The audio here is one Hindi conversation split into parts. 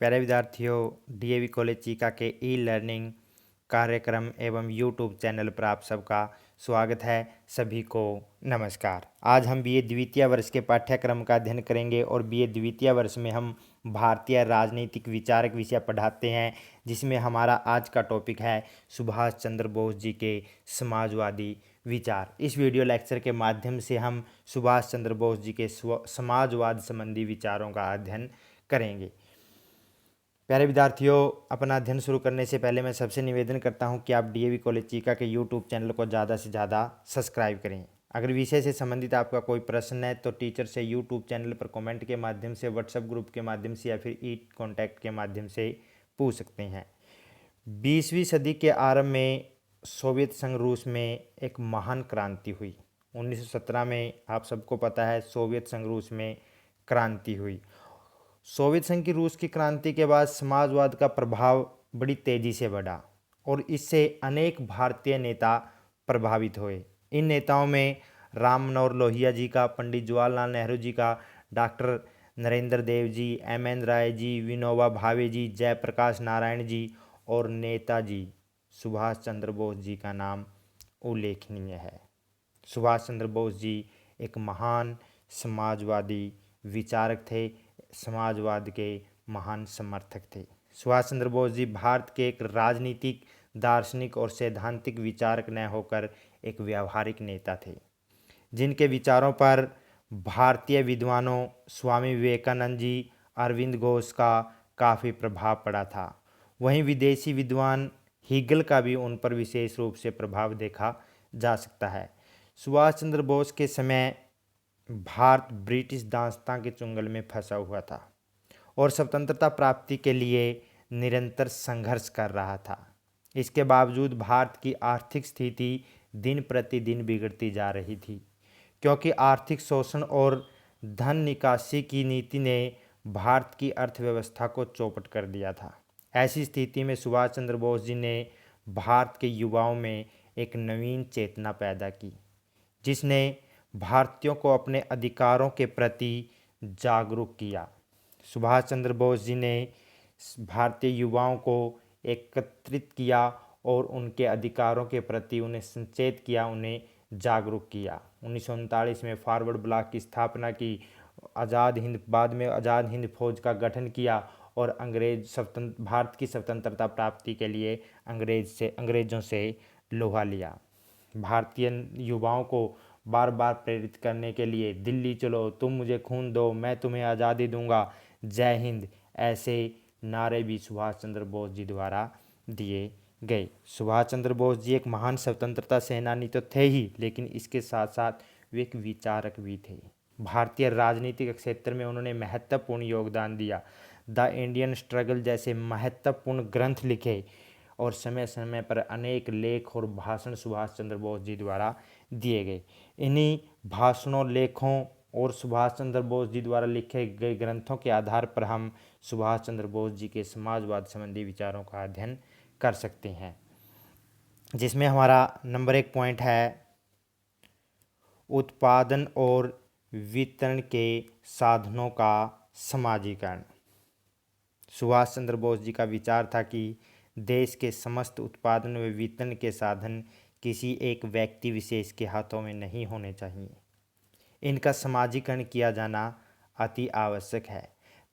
प्यारे विद्यार्थियों, डीएवी कॉलेज चीका के ई लर्निंग कार्यक्रम एवं यूट्यूब चैनल पर आप सबका स्वागत है। सभी को नमस्कार। आज हम बीए द्वितीय वर्ष के पाठ्यक्रम का अध्ययन करेंगे और बीए द्वितीय वर्ष में हम भारतीय राजनीतिक विचारक विषय पढ़ाते हैं, जिसमें हमारा आज का टॉपिक है सुभाष चंद्र बोस जी के समाजवादी विचार। इस वीडियो लेक्चर के माध्यम से हम सुभाष चंद्र बोस जी के समाजवाद संबंधी विचारों का अध्ययन करेंगे। प्यारे विद्यार्थियों, अपना अध्ययन शुरू करने से पहले मैं सबसे निवेदन करता हूं कि आप डीएवी कॉलेज चीका के यूट्यूब चैनल को ज़्यादा से ज़्यादा सब्सक्राइब करें। अगर विषय से संबंधित आपका कोई प्रश्न है तो टीचर से यूट्यूब चैनल पर कमेंट के माध्यम से, व्हाट्सएप ग्रुप के माध्यम से या फिर ई कॉन्टैक्ट के माध्यम से पूछ सकते हैं। 20वीं सदी के आरंभ में सोवियत संघ रूस में एक महान क्रांति हुई। 1917 में आप सबको पता है सोवियत संघ रूस में क्रांति हुई। सोवियत संघ की रूस की क्रांति के बाद समाजवाद का प्रभाव बड़ी तेजी से बढ़ा और इससे अनेक भारतीय नेता प्रभावित हुए। इन नेताओं में राम मनोहर लोहिया जी का, पंडित जवाहरलाल नेहरू जी का, डॉक्टर नरेंद्र देव जी, एम.एन. राय जी, विनोबा भावे जी, जयप्रकाश नारायण जी और नेताजी सुभाष चंद्र बोस जी का नाम उल्लेखनीय है। सुभाष चंद्र बोस जी एक महान समाजवादी विचारक थे, समाजवाद के महान समर्थक थे। सुभाष चंद्र बोस जी भारत के एक राजनीतिक, दार्शनिक और सैद्धांतिक विचारक न होकर एक व्यावहारिक नेता थे, जिनके विचारों पर भारतीय विद्वानों स्वामी विवेकानंद जी, अरविंद घोष का काफ़ी प्रभाव पड़ा था। वहीं विदेशी विद्वान हीगल का भी उन पर विशेष रूप से प्रभाव देखा जा सकता है। सुभाष चंद्र बोस के समय भारत ब्रिटिश दासता के चुंगल में फंसा हुआ था और स्वतंत्रता प्राप्ति के लिए निरंतर संघर्ष कर रहा था। इसके बावजूद भारत की आर्थिक स्थिति दिन प्रतिदिन बिगड़ती जा रही थी, क्योंकि आर्थिक शोषण और धन निकासी की नीति ने भारत की अर्थव्यवस्था को चौपट कर दिया था। ऐसी स्थिति में सुभाष चंद्र बोस जी ने भारत के युवाओं में एक नवीन चेतना पैदा की, जिसने भारतीयों को अपने अधिकारों के प्रति जागरूक किया। सुभाष चंद्र बोस जी ने भारतीय युवाओं को एकत्रित किया और उनके अधिकारों के प्रति उन्हें सचेत किया, उन्हें जागरूक किया। 1939 में फॉरवर्ड ब्लॉक की स्थापना की, बाद में आज़ाद हिंद फौज का गठन किया और भारत की स्वतंत्रता प्राप्ति के लिए अंग्रेज़ों से लोहा लिया। भारतीय युवाओं को बार बार प्रेरित करने के लिए दिल्ली चलो, तुम मुझे खून दो, मैं तुम्हें आज़ादी दूंगा, जय हिंद, ऐसे नारे भी सुभाष चंद्र बोस जी द्वारा दिए गए। सुभाष चंद्र बोस जी एक महान स्वतंत्रता सेनानी तो थे ही, लेकिन इसके साथ साथ वे एक विचारक भी थे। भारतीय राजनीतिक क्षेत्र में उन्होंने महत्वपूर्ण योगदान दिया। द इंडियन स्ट्रगल जैसे महत्वपूर्ण ग्रंथ लिखे और समय समय पर अनेक लेख और भाषण सुभाष चंद्र बोस जी द्वारा दिए गए। इन्हीं भाषणों, लेखों और सुभाष चंद्र बोस जी द्वारा लिखे गए ग्रंथों के आधार पर हम सुभाष चंद्र बोस जी के समाजवाद संबंधी विचारों का अध्ययन कर सकते हैं, जिसमें हमारा नंबर 1 पॉइंट है उत्पादन और वितरण के साधनों का समाजीकरण। सुभाष चंद्र बोस जी का विचार था कि देश के समस्त उत्पादन व वितरण के साधन किसी एक व्यक्ति विशेष के हाथों में नहीं होने चाहिए। इनका समाजीकरण किया जाना अति आवश्यक है,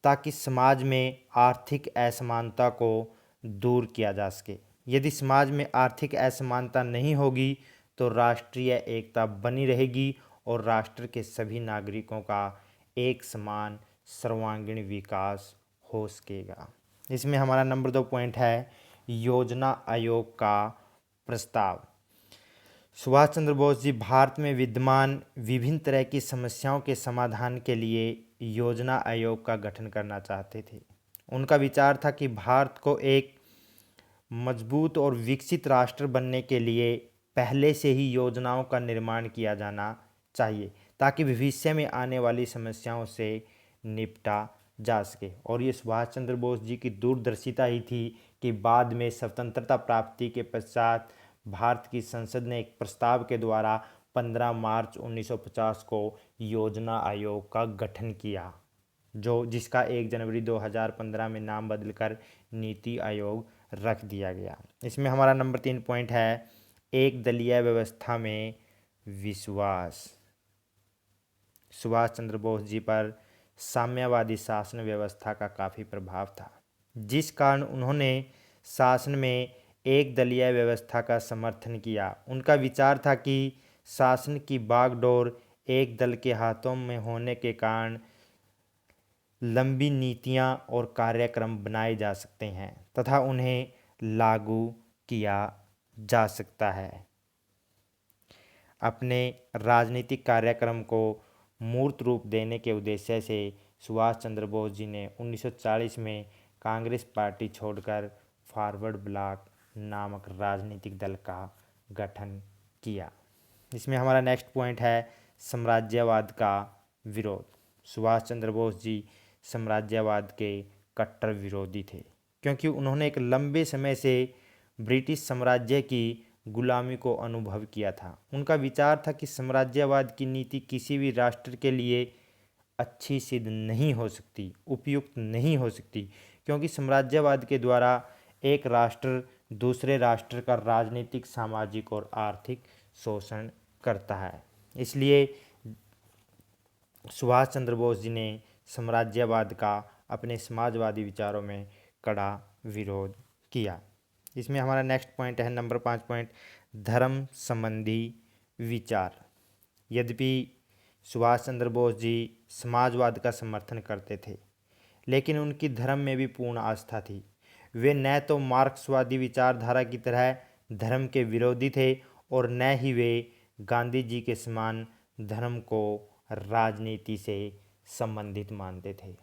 ताकि समाज में आर्थिक असमानता को दूर किया जा सके। यदि समाज में आर्थिक असमानता नहीं होगी तो राष्ट्रीय एकता बनी रहेगी और राष्ट्र के सभी नागरिकों का एक समान सर्वांगीण विकास हो सकेगा। इसमें हमारा नंबर 2 पॉइंट है योजना आयोग का प्रस्ताव। सुभाष चंद्र बोस जी भारत में विद्यमान विभिन्न तरह की समस्याओं के समाधान के लिए योजना आयोग का गठन करना चाहते थे। उनका विचार था कि भारत को एक मजबूत और विकसित राष्ट्र बनने के लिए पहले से ही योजनाओं का निर्माण किया जाना चाहिए, ताकि भविष्य में आने वाली समस्याओं से निपटा जा सके। और ये सुभाष चंद्र बोस जी की दूरदर्शिता ही थी कि बाद में स्वतंत्रता प्राप्ति के पश्चात भारत की संसद ने एक प्रस्ताव के द्वारा 15 मार्च 1950 को योजना आयोग का गठन किया। जिसका 1 जनवरी 2015 में नाम बदलकर नीति आयोग रख दिया गया। इसमें हमारा नंबर 3 पॉइंट है एक दलीय व्यवस्था में विश्वास। सुभाष चंद्र बोस जी पर साम्यवादी शासन व्यवस्था का काफ़ी प्रभाव था, जिस कारण उन्होंने शासन में एक दलीय व्यवस्था का समर्थन किया। उनका विचार था कि शासन की बागडोर एक दल के हाथों में होने के कारण लंबी नीतियां और कार्यक्रम बनाए जा सकते हैं तथा उन्हें लागू किया जा सकता है। अपने राजनीतिक कार्यक्रम को मूर्त रूप देने के उद्देश्य से सुभाष चंद्र बोस जी ने 1940 में कांग्रेस पार्टी छोड़कर फॉरवर्ड ब्लॉक नामक राजनीतिक दल का गठन किया। इसमें हमारा नेक्स्ट पॉइंट है साम्राज्यवाद का विरोध। सुभाष चंद्र बोस जी साम्राज्यवाद के कट्टर विरोधी थे, क्योंकि उन्होंने एक लंबे समय से ब्रिटिश साम्राज्य की गुलामी को अनुभव किया था। उनका विचार था कि साम्राज्यवाद की नीति किसी भी राष्ट्र के लिए अच्छी सिद्ध नहीं हो सकती, उपयुक्त नहीं हो सकती, क्योंकि साम्राज्यवाद के द्वारा एक राष्ट्र दूसरे राष्ट्र का राजनीतिक, सामाजिक और आर्थिक शोषण करता है। इसलिए सुभाष चंद्र बोस जी ने साम्राज्यवाद का अपने समाजवादी विचारों में कड़ा विरोध किया। इसमें हमारा नेक्स्ट पॉइंट है नंबर 5 पॉइंट धर्म संबंधी विचार। यद्यपि सुभाष चंद्र बोस जी समाजवाद का समर्थन करते थे, लेकिन उनकी धर्म में भी पूर्ण आस्था थी। वे न तो मार्क्सवादी विचारधारा की तरह धर्म के विरोधी थे और न ही वे गांधी जी के समान धर्म को राजनीति से संबंधित मानते थे।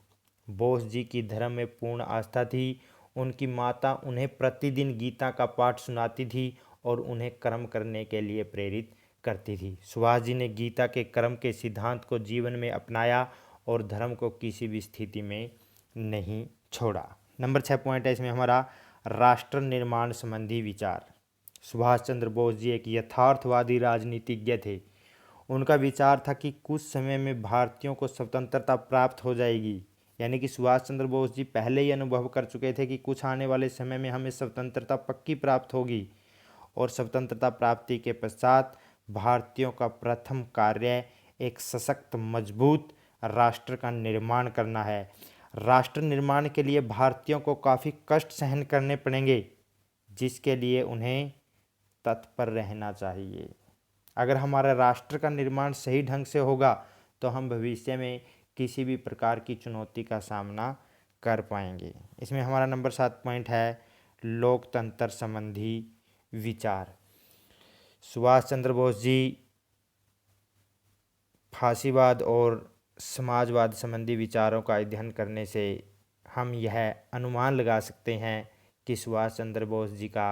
बोस जी की धर्म में पूर्ण आस्था थी। उनकी माता उन्हें प्रतिदिन गीता का पाठ सुनाती थी और उन्हें कर्म करने के लिए प्रेरित करती थी। सुभाष जी ने गीता के कर्म के सिद्धांत को जीवन में अपनाया और धर्म को किसी भी स्थिति में नहीं छोड़ा। नंबर 6 पॉइंट है इसमें हमारा राष्ट्र निर्माण संबंधी विचार। सुभाष चंद्र बोस जी एक यथार्थवादी राजनीतिज्ञ थे। उनका विचार था कि कुछ समय में भारतीयों को स्वतंत्रता प्राप्त हो जाएगी, यानी कि सुभाष चंद्र बोस जी पहले ही अनुभव कर चुके थे कि कुछ आने वाले समय में हमें स्वतंत्रता पक्की प्राप्त होगी और स्वतंत्रता प्राप्ति के पश्चात भारतीयों का प्रथम कार्य एक सशक्त, मजबूत राष्ट्र का निर्माण करना है। राष्ट्र निर्माण के लिए भारतीयों को काफ़ी कष्ट सहन करने पड़ेंगे, जिसके लिए उन्हें तत्पर रहना चाहिए। अगर हमारा राष्ट्र का निर्माण सही ढंग से होगा तो हम भविष्य में किसी भी प्रकार की चुनौती का सामना कर पाएंगे। इसमें हमारा नंबर 7 पॉइंट है लोकतंत्र संबंधी विचार। सुभाष चंद्र बोस जी फासीवाद और समाजवाद संबंधी विचारों का अध्ययन करने से हम यह अनुमान लगा सकते हैं कि सुभाष चंद्र बोस जी का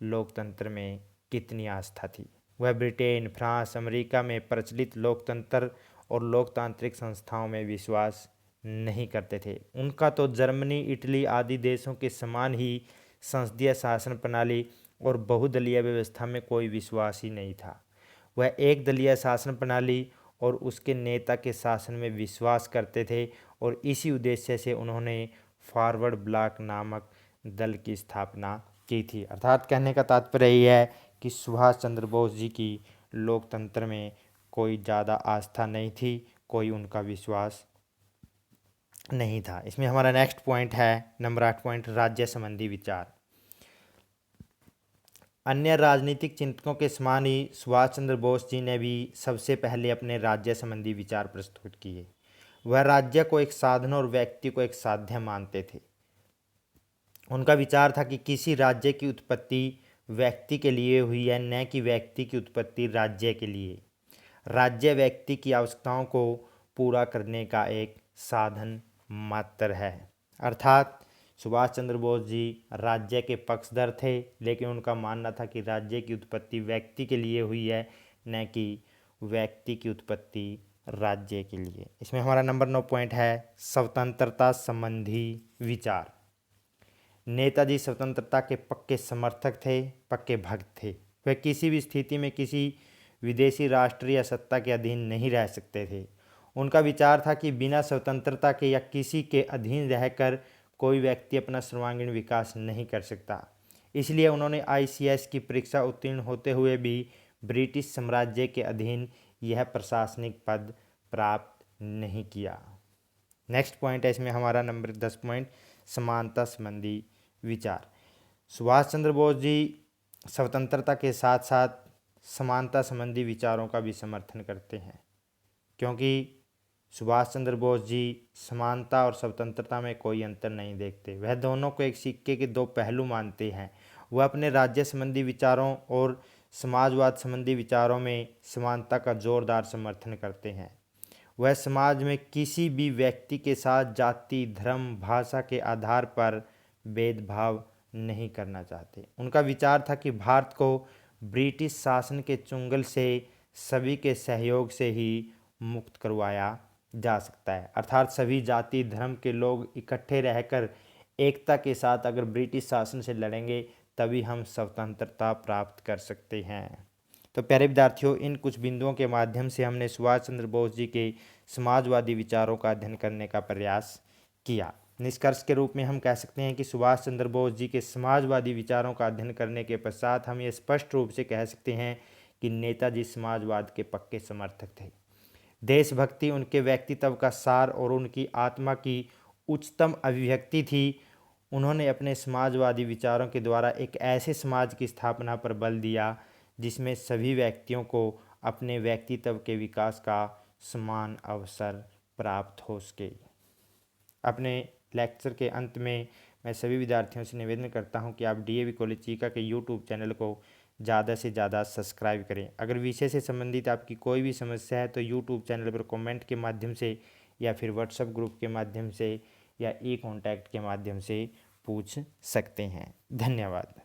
लोकतंत्र में कितनी आस्था थी। वह ब्रिटेन, फ्रांस, अमेरिका में प्रचलित लोकतंत्र और लोकतांत्रिक संस्थाओं में विश्वास नहीं करते थे। उनका तो जर्मनी, इटली आदि देशों के समान ही संसदीय शासन प्रणाली और बहुदलीय व्यवस्था में कोई विश्वास ही नहीं था। वह एक दलीय शासन प्रणाली और उसके नेता के शासन में विश्वास करते थे और इसी उद्देश्य से उन्होंने फॉरवर्ड ब्लॉक नामक दल की स्थापना की थी। अर्थात कहने का तात्पर्य यह है कि सुभाष चंद्र बोस जी की लोकतंत्र में कोई ज़्यादा आस्था नहीं थी, कोई उनका विश्वास नहीं था। इसमें हमारा नेक्स्ट पॉइंट है नंबर 8 पॉइंट राज्य संबंधी विचार। अन्य राजनीतिक चिंतकों के समान ही सुभाष चंद्र बोस जी ने भी सबसे पहले अपने राज्य संबंधी विचार प्रस्तुत किए। वह राज्य को एक साधन और व्यक्ति को एक साध्य मानते थे। उनका विचार था कि किसी राज्य की उत्पत्ति व्यक्ति के लिए हुई है, न कि व्यक्ति की उत्पत्ति राज्य के लिए। राज्य व्यक्ति की आवश्यकताओं को पूरा करने का एक साधन मात्र है। अर्थात सुभाष चंद्र बोस जी राज्य के पक्षधर थे, लेकिन उनका मानना था कि राज्य की उत्पत्ति व्यक्ति के लिए हुई है, न कि व्यक्ति की उत्पत्ति राज्य के लिए। इसमें हमारा नंबर 9 पॉइंट है स्वतंत्रता संबंधी विचार। नेताजी स्वतंत्रता के पक्के समर्थक थे, पक्के भक्त थे। वे किसी भी स्थिति में किसी विदेशी राष्ट्र या सत्ता के अधीन नहीं रह सकते थे उनका विचार था कि बिना स्वतंत्रता के या किसी के अधीन रहकर कोई व्यक्ति अपना सर्वांगीण विकास नहीं कर सकता। इसलिए उन्होंने आईसीएस की परीक्षा उत्तीर्ण होते हुए भी ब्रिटिश साम्राज्य के अधीन यह प्रशासनिक पद प्राप्त नहीं किया। नेक्स्ट पॉइंट है इसमें हमारा नंबर 10 पॉइंट, समानता संबंधी विचार। सुभाष चंद्र बोस जी स्वतंत्रता के साथ साथ समानता संबंधी विचारों का भी समर्थन करते हैं, क्योंकि सुभाष चंद्र बोस जी समानता और स्वतंत्रता में कोई अंतर नहीं देखते। वह दोनों को एक सिक्के के दो पहलू मानते हैं। वह अपने राज्य संबंधी विचारों और समाजवाद संबंधी विचारों में समानता का जोरदार समर्थन करते हैं। वह समाज में किसी भी व्यक्ति के साथ जाति, धर्म, भाषा के आधार पर भेदभाव नहीं करना चाहते। उनका विचार था कि भारत को ब्रिटिश शासन के चुंगल से सभी के सहयोग से ही मुक्त करवाया जा सकता है। अर्थात सभी जाति धर्म के लोग इकट्ठे रहकर एकता के साथ अगर ब्रिटिश शासन से लड़ेंगे तभी हम स्वतंत्रता प्राप्त कर सकते हैं। तो प्यारे विद्यार्थियों, इन कुछ बिंदुओं के माध्यम से हमने सुभाष चंद्र बोस जी के समाजवादी विचारों का अध्ययन करने का प्रयास किया। निष्कर्ष के रूप में हम कह सकते हैं कि सुभाष चंद्र बोस जी के समाजवादी विचारों का अध्ययन करने के पश्चात हम ये स्पष्ट रूप से कह सकते हैं कि नेताजी समाजवाद के पक्के समर्थक थे। देशभक्ति उनके व्यक्तित्व का सार और उनकी आत्मा की उच्चतम अभिव्यक्ति थी। उन्होंने अपने समाजवादी विचारों के द्वारा एक ऐसे समाज की स्थापना पर बल दिया जिसमें सभी व्यक्तियों को अपने व्यक्तित्व के विकास का समान अवसर प्राप्त हो सके। अपने लेक्चर के अंत में मैं सभी विद्यार्थियों से निवेदन करता हूं कि आप डीएवी कॉलेज चीका के यूट्यूब चैनल को ज़्यादा से ज़्यादा सब्सक्राइब करें। अगर विषय से संबंधित आपकी कोई भी समस्या है तो यूट्यूब चैनल पर कमेंट के माध्यम से या फिर व्हाट्सएप ग्रुप के माध्यम से या ई कॉन्टैक्ट के माध्यम से पूछ सकते हैं। धन्यवाद।